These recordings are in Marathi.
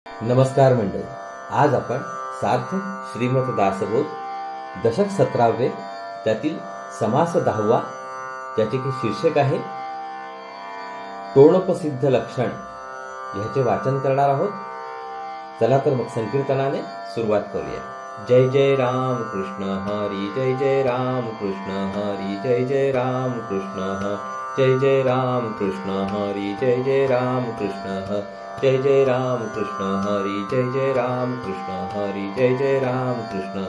नमस्कार मंडळी, आज आपण सार्थ श्रीमद दासबोध दशक 17वे त्यातील समास 10वा ज्याचे की शीर्षक आहे तोणपसिद्ध लक्षण ह्याचे वाचन करणार आहोत. चला तर मग संकीर्तनाने सुरुवात करूया. जय जय राम कृष्ण हरी, जय जय राम कृष्ण हरी, जय जय राम कृष्ण जय जय राम कृष्ण हरी, जय जय राम कृष्ण जय जय राम कृष्ण हरी, जय जय राम कृष्ण हरी, जय जय राम कृष्ण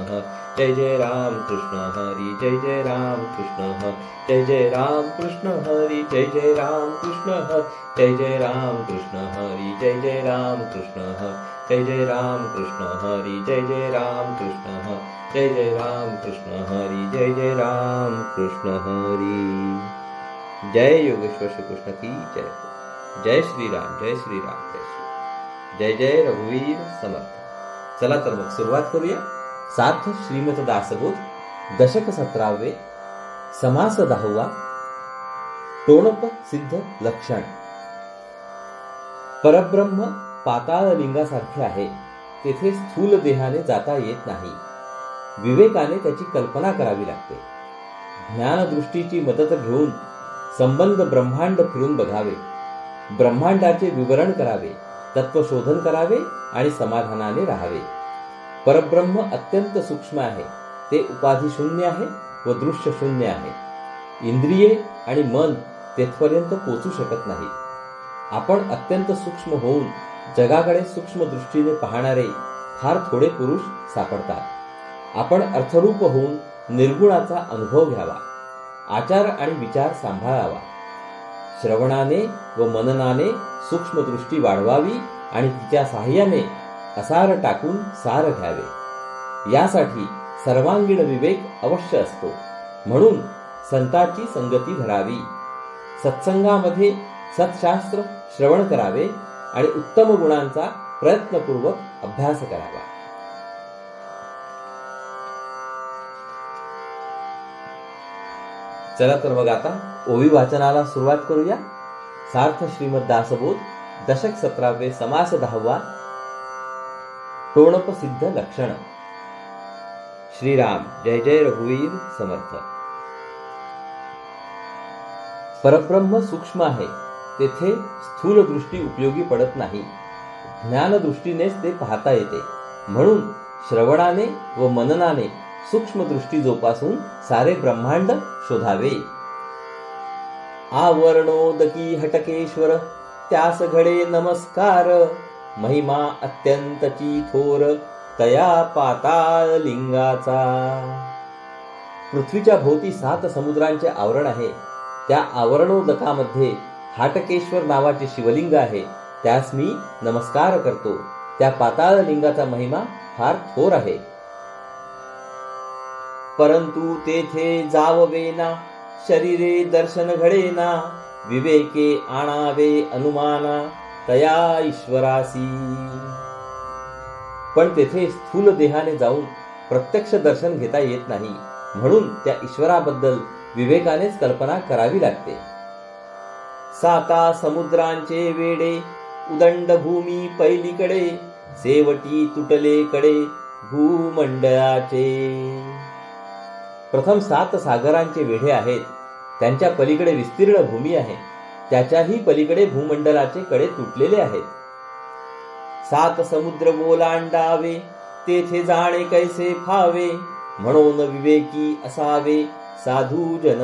जय जय राम कृष्ण हरी, जय जय राम कृष्ण जय जय राम कृष्ण हरी, जय जय राम कृष्ण जय जय राम कृष्ण हरी, जय जय राम कृष्ण जय जय राम कृष्ण हरी, जय जय राम कृष्ण जय जय राम कृष्ण हरी, जय जय राम कृष्ण हरी. जय योगेश्वर श्री कृष्ण की जय. जय श्रीराम, जय श्रीराम, जय श्री, जय जय रघुवीर समर्थ. चला तर मग सुरुवात करूया. सार्थ श्रीमद दासबोध दशक 17वे समास 10वा तोणप सिद्ध लक्षण. परब्रह्म पाताळ लिंगासारखे आहे. तेथे स्थूल देहाने जाता येत नाही. विवेकाने त्याची कल्पना करावी लागते. ज्ञानदृष्टीची मदत घेऊन संबंध ब्रह्मांड फिरून बघावे. ब्रह्मांडाचे विवरण करावे, तत्वशोधन करावे आणि समाधानाने राहावे. परब्रह्म अत्यंत सूक्ष्म आहे. ते उपाधी शून्य आहे व दृश्य शून्य आहे. इंद्रिये आणि मन तेथपर्यंत पोचू शकत नाही. आपण अत्यंत सूक्ष्म होऊन जगाकडे सूक्ष्म दृष्टीने पाहणारे फार थोडे पुरुष सापडतात. आपण अर्थरूप होऊन निर्गुणाचा अनुभव घ्यावा. आचार आणि विचार सांभाळावा. श्रवणाने व मननाने सूक्ष्म दृष्टी वाढवावी आणि तिच्या साहाय्याने असार टाकून सार घ्यावे. यासाठी सर्वांगीण विवेक अवश्य असतो. म्हणून संताची संगती धरावी. सत्संगामध्ये सत्शास्त्र श्रवण करावे आणि उत्तम गुणांचा प्रयत्नपूर्वक अभ्यास करावा. चला तर मग आता ओवी वाचनाला सुरुवात करूया. सार्थ श्रीमद दासबोध दशक 17वे समास 10वा तोणप सिद्ध लक्षण. श्रीराम, जय जय रघुवीर समर्थ. परब्रह्म सूक्ष्म आहे. तेथे स्थूल दृष्टी उपयोगी पडत नाही. ज्ञानदृष्टीनेच ते पाहता येते. म्हणून श्रवणाने व मननाने सूक्ष्म दृष्टी जोपासून सारे ब्रह्मांड शोधावे. आवरणोदकी हटकेश्वर त्यास घडे नमस्कार. महिमा अत्यंतची थोर तया पाताळ लिंगाचा. पृथ्वीच्या भोवती 7 समुद्रांचे आवरण आहे. त्या आवरणोदकामध्ये हाटकेश्वर नावाचे शिवलिंग आहे. त्यास मी नमस्कार करतो. त्या पाताळ लिंगाचा महिमा फार थोर आहे. परंतु तेथे जाववेना शरीरे दर्शन घडेना. विवेके आणावे अनुमाना तया ईश्वरासी. पण तेथे स्थूल देहाने जाऊन प्रत्यक्ष दर्शन घेता येत नाही. म्हणून त्या ईश्वराबद्दल विवेकानेच कल्पना करावी लागते. 7 समुद्रांचे वेडे उदंड भूमी पैलीकडे. सेवटी तुटले कडे भूमंडळाचे. प्रथम 7 सागरांचे वेढे आहेत. त्यांच्या पलीकडे विस्तीर्ण भूमी आहे. त्याच्याही पलीकडे भूमंडलाचे कडे तुटलेले आहेत. 7 समुद्र ओलांडावे तेथे जाणे कैसे फावे. म्हणून विवेकी असावे साधू जन.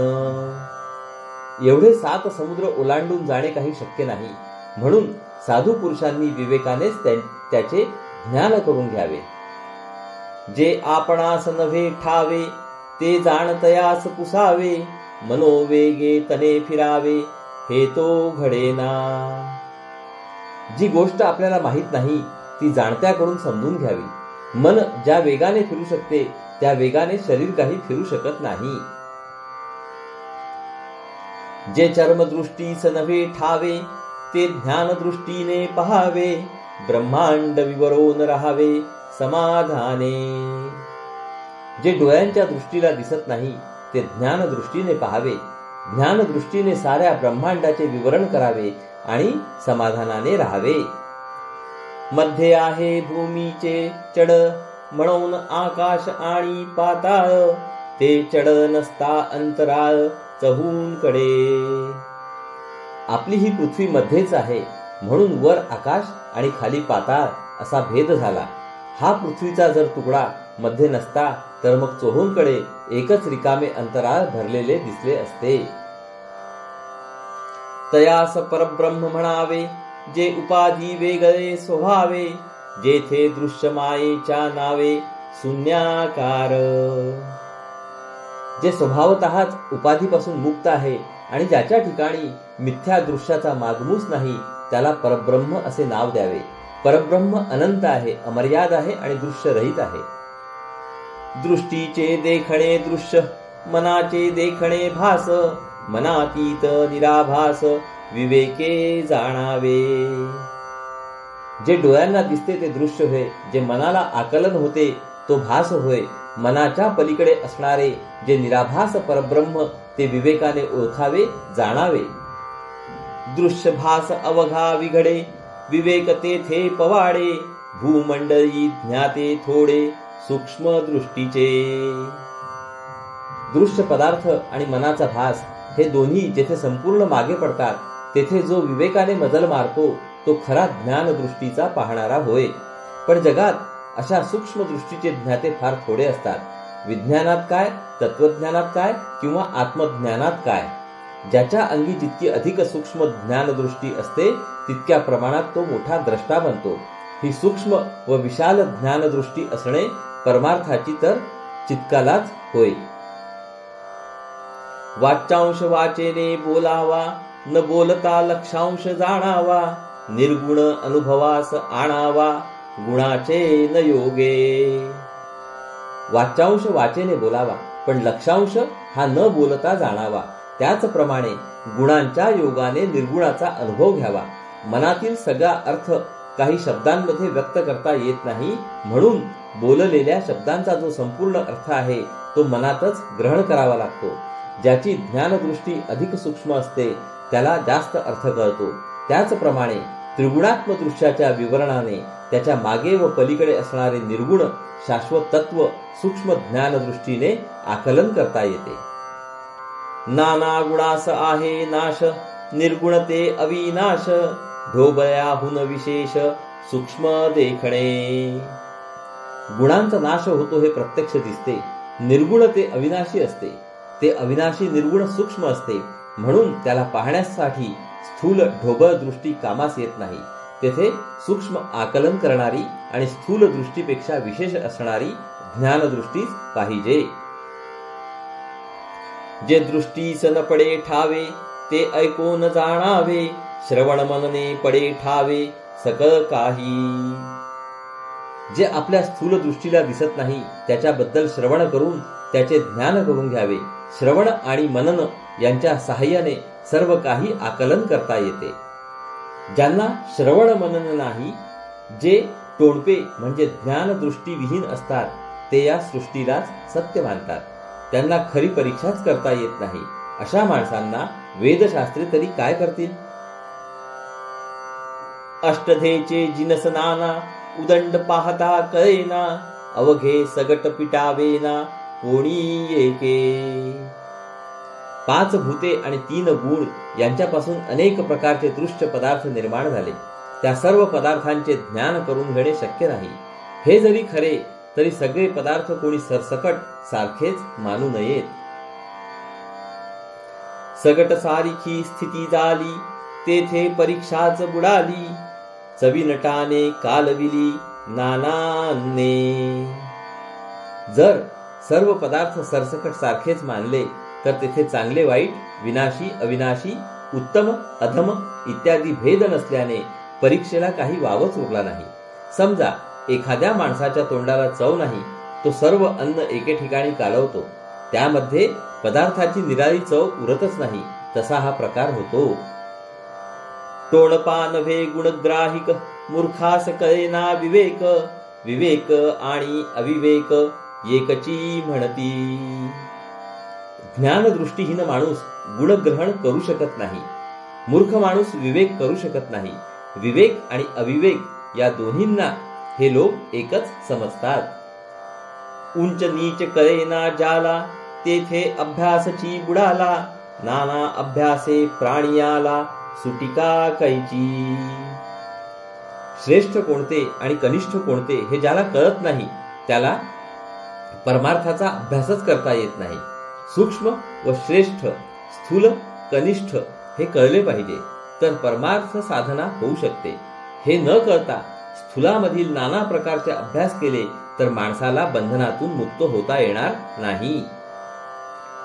एवढे 7 समुद्र ओलांडून जाणे काही शक्य नाही. म्हणून साधू पुरुषांनी विवेकानेच त्याचे ज्ञान करून घ्यावे. जे आपणास नव्हे ठावे ते जाणतयास पुसावे. मनोवेगे तने फिरावे हे तो घडेना. जी गोष्ट आपल्याला माहित नाही ती जाणत्याकडून समजून घ्यावी. मन ज्या वेगाने फिरू शकते त्या वेगाने शरीर काही फिरू शकत नाही. जे चर्मदृष्टीस नव्हे ठावे ते ज्ञानदृष्टीने पहावे. ब्रह्मांड विवरून राहावे समाधाने. जे डोळ्यांच्या दृष्टीला दिसत नाही ते ज्ञानदृष्टीने पाहावे. ज्ञानदृष्टीने साऱ्या ब्रह्मांडाचे विवरण करावे आणि समाधानाने राहावे. मध्ये आहे भूमीचे चढ, म्हणून आकाश आणि पाताळ, ते चढ नसता अंतराळ चहूंकडे. आपली ही पृथ्वी मध्येच आहे, म्हणून वर आकाश आणि खाली पाताळ असा भेद झाला. हा पृथ्वीचा जर तुकडा मध्ये नसता तर मग चोहूंकडे एकच रिकामे अंतराळ भरलेले दिसले असते. तयास परब्रह्म म्हणावे, जे उपाधी वेगळे स्वभावे, जेथे दृश्य मायेच्या नावे शून्याकार. जे स्वभावतःच उपाधीपासून मुक्त आहे आणि ज्याच्या ठिकाणी मिथ्या दृश्याचा मागमूस नाही, त्याला परब्रह्म असे नाव द्यावे. परब्रह्म अनंत आहे, अमर्याद आहे आणि दृश्य रहित आहे. दृष्टीचे देखणे दृश्य, मनाचे देखणे भास, मनातीत निराभास, विवेके जाणावे. जे डोळ्यांना दिसते ते दृश्य होय, जे मनाला आकलन होते तो भास होय. मनाच्या पलीकडे असणारे जे निराभास परब्रह्म ते विवेकाने ओळखावे, जाणावे. दृश्य भास अवघा विघडे, विवेक तेथे पवाडे, भूमंडळी ज्ञाते थोडे सूक्ष्म दृष्टीचे. दृश्य पदार्थ आणि मनाचा भास हे दोन्ही जेथे संपूर्ण मागे पडतात, तेथे जो विवेकाने मजल मारतो तो खरा ज्ञान दृष्टीचा पाहणारा होय. पण जगात अशा सूक्ष्म दृष्टीचे ज्ञाते फार थोडे असतात. विज्ञानात काय, तत्वज्ञानात काय किंवा आत्मज्ञानात काय, ज्याच्या अंगी जितकी अधिक सूक्ष्म ज्ञानदृष्टी असते तितक्या प्रमाणात तो मोठा द्रष्टा बनतो. ही सूक्ष्म व विशाल ज्ञानदृष्टी असणे परमार्थाची तर चित्कालाच होय. वाच्यांश वाचेने बोलावा, न बोलता लक्षांश जाणावा, निर्गुण अनुभवास आणावा, गुणाचे न योगे. वाच्यांश वाचेने बोलावा, पण लक्षांश हा न बोलता जाणावा. त्याचप्रमाणे गुणांच्या योगाने निर्गुणाचा अनुभव घ्यावा. मनातील सगळा अर्थ काही शब्दांमध्ये व्यक्त करता येत नाही, म्हणून बोललेल्या शब्दांचा जो संपूर्ण अर्थ आहे तो मनातच ग्रहण करावा लागतो. ज्याची ज्ञानदृष्टी अधिक सूक्ष्म असते त्याला जास्त अर्थ कळतो. त्याचप्रमाणे त्रिगुणात्म दृश्याच्या विवरणाने त्याच्या मागे व पलीकडे असणारे निर्गुण शाश्वत तत्व सूक्ष्म ज्ञानदृष्टीने आकलन करता येते. नाना गुणास आहे नाश, निर्गुणते अविनाश, ढोबळ्याहून विशेष सूक्ष्म देखणे. गुणांचा नाश होतो हे प्रत्यक्ष दिसते. निर्गुण ते अविनाशी असते. ते अविनाशी निर्गुण सूक्ष्म असते, म्हणून त्याला पाहण्यासाठी स्थूल ढोबळ दृष्टी कामास येत नाही. तेथे सूक्ष्म आकलन करणारी आणि स्थूल दृष्टीपेक्षा विशेष असणारी ज्ञानदृष्टीच पाहिजे. जे दृष्टीस न पडे ठावे, ते ऐकून जाणावे, श्रवण मनने पडे ठावे सकळ काही. जे आपल्या स्थूल दृष्टीला दिसत नाही त्याच्याबद्दल श्रवण करून त्याचे ज्ञान करून घ्यावे. श्रवण आणि मनन यांच्या सहाय्याने सर्व काही आकलन करता येते. ज्यांना श्रवण मनन नाही, जे टोणपे म्हणजे ज्ञानदृष्टी विहीन असतात, ते या सृष्टीलाच सत्य मानतात. त्यांना खरी परीक्षाच करता येत नाही. अशा माणसांना वेदशास्त्रे तरी काय करतील. अष्टधेचे जिनस नाना, उदंड पाहता कळेना, अवघे सगट पिटावेना कोणी एके. 5 भूते आणि 3 गुण यांच्यापासून अनेक प्रकारचे दृश्य पदार्थ निर्माण झाले. त्या सर्व पदार्थांचे ज्ञान करून घेणे शक्य नाही. हे जरी खरे तरी सगळे पदार्थ कोणी सरसकट सारखेच मानू नयेत. सगट सारिखी स्थिती झाली, तेथे परीक्षाच बुडाली, चविनटाने कालविली नानाने. जर सर्व पदार्थ सरसकट सारखेच मानले तर तेथे चांगले वाईट, विनाशी अविनाशी, उत्तम अधम इत्यादी भेद नसल्याने परीक्षेला काही वावच उरला नाही. समजा एखाद्या माणसाच्या तोंडाला चव नाही, तो सर्व अन्न एके ठिकाणी कालवतो, त्यामध्ये पदार्थाची निराळी चव उरतच नाही. तसा हा प्रकार होतो. तोंडपा नव्हे गुणग्राहिक, मूर्खास कळेना विवेक, विवेक आणि अविवेक एकची म्हणती. ज्ञानदृष्टीहीन माणूस गुणग्रहण करू शकत नाही. मूर्ख माणूस विवेक करू शकत नाही. विवेक आणि अविवेक या दोन्हींना हे लोक एकच समजतात। उंच नीच कळेना ज्याला, तेथे अभ्यासची बुडाला, नाना अभ्यासे प्राणियाला, सुटिका कैची। श्रेष्ठ कोणते आणि कनिष्ठ कोणते हे ज्याला कळत नाही त्याला परमार्थाचा अभ्यासच करता येत नाही। सूक्ष्म व श्रेष्ठ, स्थूल कनिष्ठ हे कळले पाहिजे तर परमार्थ साधना होऊ शकते। हे न कळता स्थूलामधील नाना प्रकारचे अभ्यास केले तर माणसाला बंधनातून मुक्त होता येणार नाही।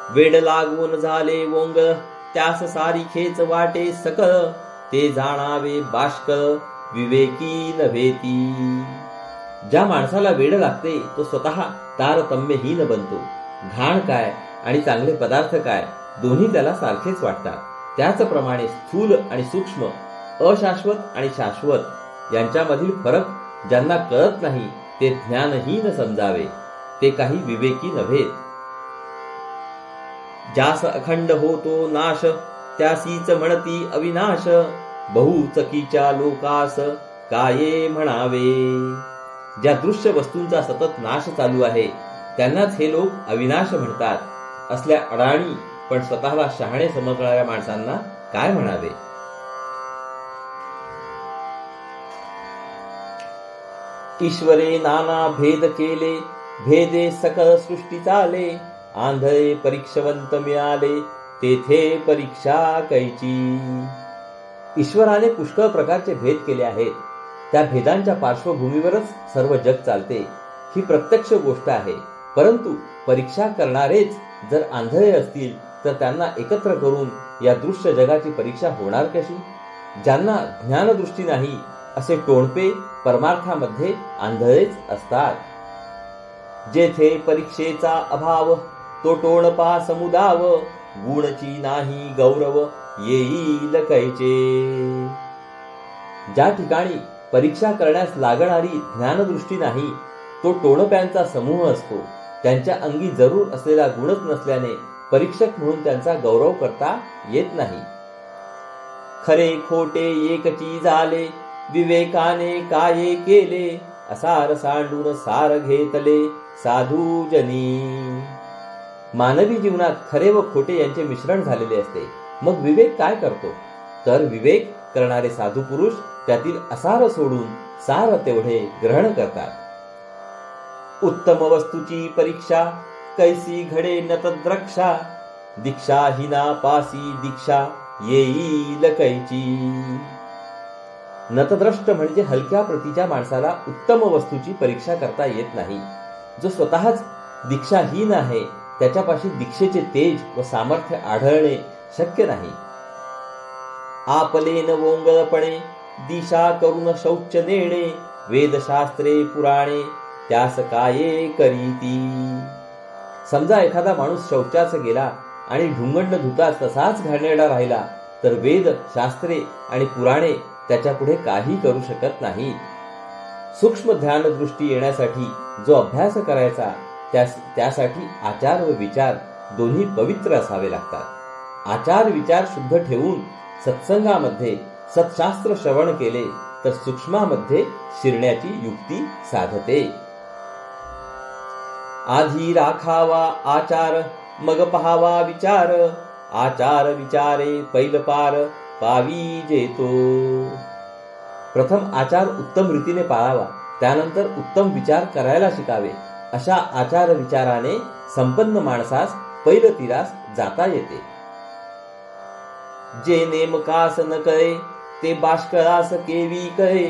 वेड लागून झाले वोंगळ, त्यास सारीखेच वाटे सकळ, ते जाणावे बाष्कळ, विवेकी नव्हेती। ज्या माणसाला वेड लागते तो स्वतः तारतम्यहीन बनतो। घाण काय आणि चांगले पदार्थ काय दोन्ही त्याला सारखेच वाटतात। त्याचप्रमाणे स्थूल आणि सूक्ष्म, अशाश्वत आणि शाश्वत यांच्यामधील फरक ज्यांना कळत नाही ते ज्ञानहीन समजावे, ते काही विवेकी नव्हेत। ज्यास अखंड होतो नाश, त्यासीच म्हणती अविनाश, बहुचकीच्या लोकास काये म्हणावे। ज्या दृश्य वस्तूंचा सतत नाश चालू आहे त्यांनाच हे लोक अविनाश म्हणतात। असल्या अडाणी पण स्वतःला शहाणे समजणाऱ्या माणसांना काय म्हणावे। ईश्वरे नाना भेद केले, भेदे सकळ सृष्टी चाले, आंधळे परीक्षवंत मिळाले, तेथे परीक्षा कैची। ईश्वराने पुष्कळ प्रकारचे भेद केले आहेत, त्या भेदांच्या पार्श्वभूमीवरच सर्व जग चालते, ही प्रत्यक्ष गोष्ट आहे। परंतु परीक्षा करणारेच जर आंधळे असतील तर त्यांना एकत्र करून या दृश्य जगाची परीक्षा होणार कशी। ज्यांना ज्ञानदृष्टी नाही असे टोणपे परमार्थामध्ये आंधळेच असतात। जेथे परीक्षेचा अभाव, तो टोणपा समुदाव, गुणची नाही गौरव, येईल कैचे। ज्या ठिकाणी परीक्षा करण्यास लागणारी ज्ञानदृष्टी नाही तो टोणप्यांचा समूह असतो। त्यांच्या अंगी जरूर असलेला गुणच नसल्याने परीक्षक म्हणून त्यांचा गौरव करता येत नाही। खरे खोटे एकची झाले, विवेकाने काये केले, असार सांडून सार घेतले, साधू जनी। मानवी जीवनात खरे व खोटे यांचे मिश्रण झालेले असते, मग विवेक काय करतो तर विवेक करणारे साधू पुरुष त्यातील असार सोडून सार तेवढे ग्रहण करतात। उत्तम वस्तूची परीक्षा, कैसी घडे नतद्रक्षा, दीक्षाहीना पासी दीक्षा, येईल कैची। नतद्रष्ट म्हणजे हलक्या प्रतीच्या माणसाला उत्तम वस्तूची परीक्षा करता येत नाही। जो स्वतःच दीक्षाहीन आहे त्याच्यापाशी दीक्षेचे तेज व सामर्थ्य आढळणे शक्य नाही। आपलेन वोंगळपणे, दिशा करून शौच नेणे, वेदशास्त्रे पुराणे, त्यास काये करीती। समजा एखादा माणूस शौचास गेला आणि ढुंगंड धुताच तसाच घाणेरडा राहिला तर वेद शास्त्रे आणि पुराणे त्याच्या पुढे काही करू शकत नाही। सूक्ष्म ध्यान दृष्टी येण्यासाठी जो अभ्यास करायचा त्यासाठी आचार व विचार दोन्ही पवित्र असावे लागतात। आचार विचार शुद्ध ठेवून सत्संगामध्ये सत्शास्त्र श्रवण केले तर सूक्ष्मामध्ये शिरण्याची युक्ती साधते। आधी राखावा आचार, मग पहावा विचार, आचार विचारे पैल पार, पावी जेतो। प्रथम आचार उत्तम रीतीने पाळावा, त्यानंतर उत्तम विचार करायला शिकावे। अशा आचार विचाराने संपन्न माणसास पैल तीरास जाता येते। जे नेमकास न कळे, ते बाष्कळास केवी कळे,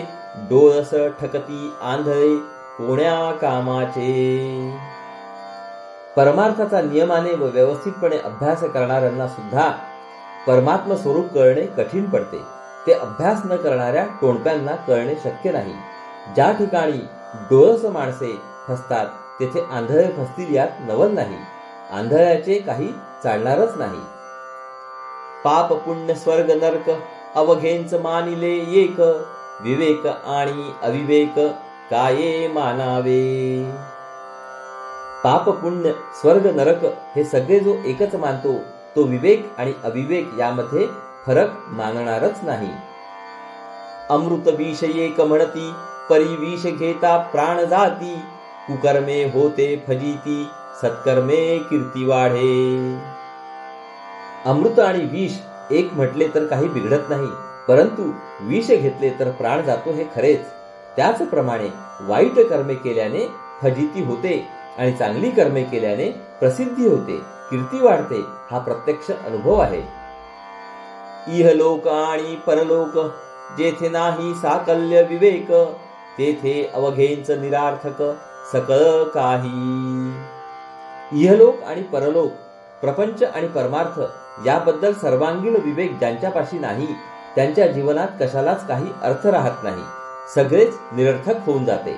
डोळस ठकती आंधळे, कोण्या कामाचे। परमार्थाचा नियमाने व व्यवस्थितपणे अभ्यास करणाऱ्यांना सुद्धा परमात्म स्वरूप कळणे कठीण पडते, ते अभ्यास न करणाऱ्या टोणप्यांना कळणे शक्य नाही। ज्या ठिकाणी डोळस माणसे फसतात तेथे आंधळे फसतील यात नवल नाही। आंधळ्याचे काही चालणारच नाही। पाप पुण्य स्वर्ग नरक, अवघेंच मानिले एक, विवेक आणि अविवेक काये मानावे। पाप पुण्य स्वर्ग नरक हे सगळे जो एकच मानतो तो विवेक आणि अविवेक यामध्ये फरक मानणारच नाही। अमृत विष एक म्हणती, परी विष घेता प्राण जाती, कुकर्मे होते फजिती, सत्कर्मे कीर्ती वाढे. अमृत आणि विष एक म्हटले तर काही बिघडत नाही, परंतु विष घेतले तर प्राण जातो हे खरेच. त्याचप्रमाणे वाईट कर्मे केल्याने फजिती होते आणि चांगली कर्मे केल्याने प्रसिद्धी होते, कीर्ती वाढते, हा प्रत्यक्ष अनुभव आहे. इहलोक आणि परलोक जेथे नाही साकल्य विवेक, तेथे अवघेंच निरार्थक सकळ काही. इहलोक आणि परलोक, प्रपंच आणि परमार्थ याबद्दल सर्वांगीण विवेक ज्यांच्यापाशी नाही, त्यांच्या जीवनात कशालाच काही अर्थ राहत नाही, सगळेच निरर्थक होऊन जाते.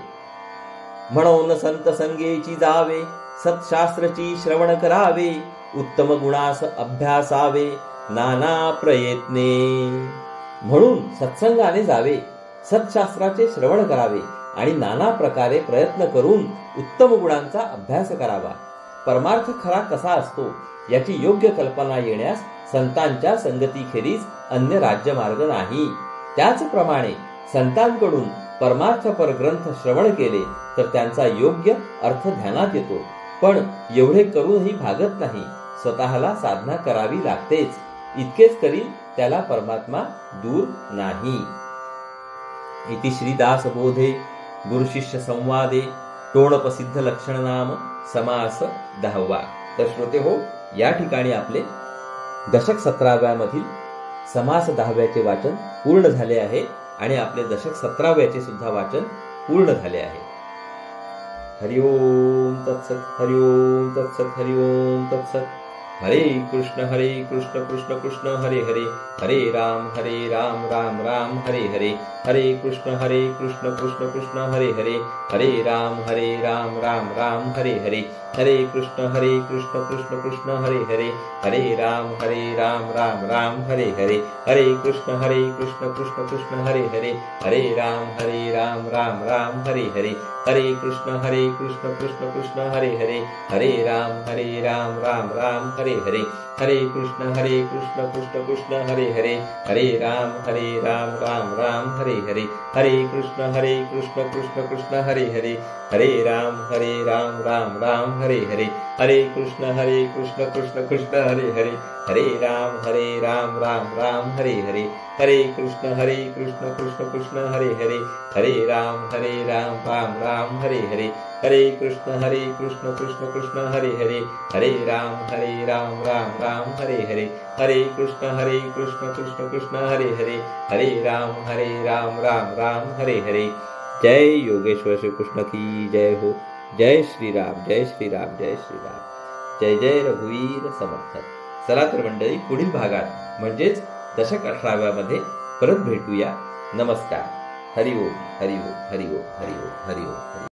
म्हणून संत संगेची जावे, सत्शास्त्रची श्रवण करावे, उत्तम गुणास अभ्यासावे नाना प्रयत्ने. म्हणून सत्संगाने जावे, सत्शास्त्राचे श्रवण करावे आणि नाना प्रकारे प्रयत्न करून उत्तम गुणांचा अभ्यास करावा. परमार्थ खरा कसा असतो याची योग्य कल्पना येण्यास संतांच्या संगतीखेरीज अन्य राज्यमार्ग नाही. त्याचप्रमाणे संतांकडून परमार्थपर ग्रंथ श्रवण केले तर त्यांचा योग्य अर्थ ध्यानात येतो, पण एवढे करूनही भागत नाही, स्वतःला साधना करावी लागतेच. इतकेच करील त्याला परमात्मा दूर नाही. इति श्रीदास बोधे गुरुशिष्य संवादे टोणप्रसिद्ध लक्षण नाम समास 10वा. तर श्रोते हो, या ठिकाणी आपले दशक 17व्यामधील समास 10व्याचे वाचन पूर्ण झाले आहे आणि आपले दशक 17व्याचे सुद्धा वाचन पूर्ण झाले आहे. हरिओम तत्सत, हरिओम तत्सत, हरिओम तत्सत. हरे कृष्ण कृष्ण कृष्ण हरे हरे, हरे राम राम राम हरे हरे, हरे कृष्ण कृष्ण कृष्ण हरे हरे, हरे राम राम राम हरे हरे, हरे कृष्ण कृष्ण कृष्ण हरे हरे, हरे राम राम राम हरे हरे, हरे कृष्ण कृष्ण कृष्ण हरे हरे, हरे राम राम हरे हरे, हरे कृष्ण कृष्ण कृष्ण हरे हरे, हरे राम राम हरे हरे, हरे कृष्ण कृष्ण कृष्ण हरे हरे, हरे राम राम हरे हरे, हरे कृष्ण कृष्ण कृष्ण हरे हरे, हरे राम राम हरे हरे, हरे कृष्ण कृष्ण कृष्ण हरे हरे, हरे राम राम हरे हरे, हरे कृष्ण कृष्ण कृष्ण हरे हरे, हरे राम राम हरे हरे, हरे कृष्ण कृष्ण कृष्ण हरे हरे, हरे राम राम हरे हरे, हरे कृष्ण कृष्ण कृष्ण हरे हरे, हरे राम राम हरे हरे. जय योगेश्वर श्री कृष्ण की जय हो. जय श्रीराम, जय श्रीराम, जय श्रीराम. जय जय रघुवीर समर्थ. चला तर मंडळी, पुढील भागात म्हणजेच दशक 18व्यामध्ये परत भेटूया. नमस्कार. हरिओम हरिओम हरिओम हरिओम हरिओम हरिओम.